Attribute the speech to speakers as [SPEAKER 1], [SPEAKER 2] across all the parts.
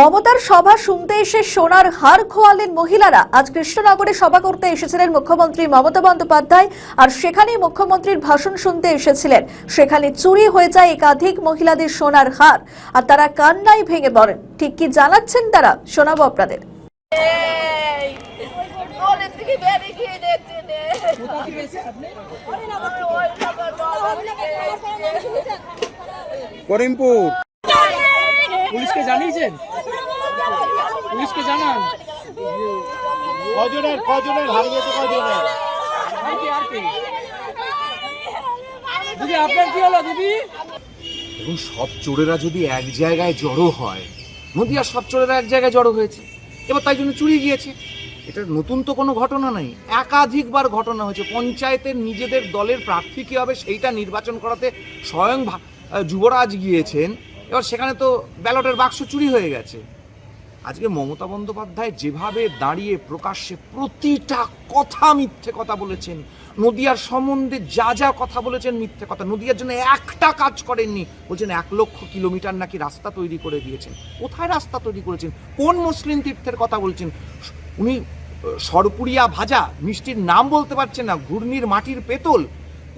[SPEAKER 1] মমতার সভা শুনতে এসে সোনার হার খোয়ালেন মহিলারা। আজ কৃষ্ণনগরে সভা করতে এসেছিলেন মুখ্যমন্ত্রী মমতা বন্দ্যোপাধ্যায়, আর সেখানেই মুখ্যমন্ত্রীর ভাষণ শুনতে এসেছিলেন। সেখানে চুরি হয়ে যায় একাধিক মহিলাদের সোনার হার, আর তারা কান্নায় ভেঙে পড়েন। ঠিক কি জানাচ্ছেন তারা, শোনাবো আপনাদের।
[SPEAKER 2] করিমপুর পুলিশকে জানিয়েছেন? পুলিশকে জানান।
[SPEAKER 3] কজনের হারিয়েছে কজনের?
[SPEAKER 2] দিদি আপনার কি হলো দিদি?
[SPEAKER 3] এবং সব চোরেরা যদি এক জায়গায় জড়ো হয়, নদিয়ার সব চোরেরা এক জায়গায় জড়ো হয়েছে, এবার তাই জন্য চুরি গিয়েছে। এটা নতুন তো কোনো ঘটনা নাই, একাধিকবার ঘটনা হয়েছে। পঞ্চায়েতের নিজেদের দলের প্রার্থী কী হবে সেইটা নির্বাচন করাতে স্বয়ং যুবরাজ গিয়েছেন, এবার সেখানে তো ব্যালটের বাক্স চুরি হয়ে গেছে। আজকে মমতা বন্দ্যোপাধ্যায় যেভাবে দাঁড়িয়ে প্রকাশ্যে প্রতিটা কথা মিথ্যে কথা বলেছেন, নদিয়ার সম্বন্ধে যা যা কথা বলেছেন মিথ্যে কথা, নদিয়ার জন্য একটা কাজ করেননি। বলছেন 1 লক্ষ কিলোমিটার নাকি রাস্তা তৈরি করে দিয়েছেন। কোথায় রাস্তা তৈরি করেছেন? কোন মুসলিম তীর্থের কথা বলছেন? উনি সরপুরিয়া ভাজা মিষ্টির নাম বলতে পারছেন না, ঘূর্ণির মাটির পেতল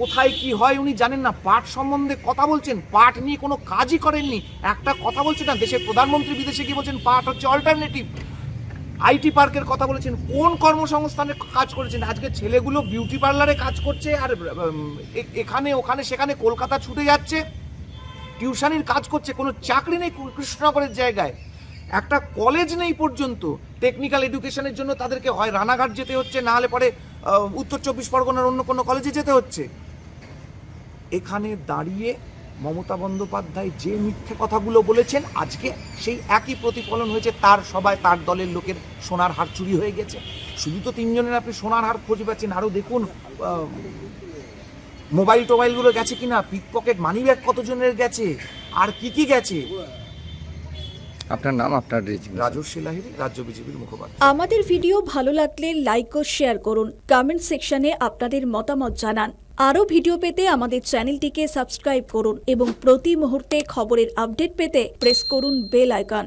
[SPEAKER 3] কোথায় কি হয় উনি জানেন না। পাট সম্বন্ধে কথা বলছেন, পাট নিয়ে কোনো কাজই করেননি, একটা কথা বলছেন না। দেশের প্রধানমন্ত্রী বিদেশে গিয়ে বলছেন পাট হচ্ছে অল্টারনেটিভ। আইটি পার্কের কথা বলেছেন, কোন কর্মসংস্থানের কাজ করেছেন? আজকে ছেলেগুলো বিউটি পার্লারে কাজ করছে, আর এখানে ওখানে সেখানে কলকাতা ছুটে যাচ্ছে, টিউশনির কাজ করছে, কোনো চাকরি নেই কৃষ্ণনগরের জায়গায়, একটা কলেজ নেই পর্যন্ত। টেকনিক্যাল এডুকেশনের জন্য তাদেরকে হয় রানাঘাট যেতে হচ্ছে, না হলে পরে উত্তর 24 পরগনার অন্য কোনো কলেজে যেতে হচ্ছে। এখানে দাঁড়িয়ে মমতা বন্দ্যোপাধ্যায় যে মিথ্যে কথাগুলো বলেছেন, আজকে সেই একই প্রতিফলন হয়েছে। তার সবাই তার দলের লোকের সোনার হার চুরি হয়ে গেছে। শুধু তো 3 জনের আপনি সোনার হার খুঁজে পাচ্ছেন, আরও দেখুন মোবাইল টোবাইলগুলো গেছে কিনা, পিকপকেট মানি ব্যাগ কতজনের গেছে, আর কি কি গেছে।
[SPEAKER 2] আপনার নাম, আপনার
[SPEAKER 3] রাজস্বী লাহিড়ী, রাজ্য বিজেপির মুখপাত্র।
[SPEAKER 1] আমাদের ভিডিও ভালো লাগলে লাইক ও শেয়ার করুন, কমেন্ট সেকশনে আপনাদের মতামত জানান। আরও ভিডিও পেতে আমাদের চ্যানেলটিকে সাবস্ক্রাইব করুন এবং প্রতি মুহূর্তে খবরের আপডেট পেতে প্রেস করুন বেল আইকন।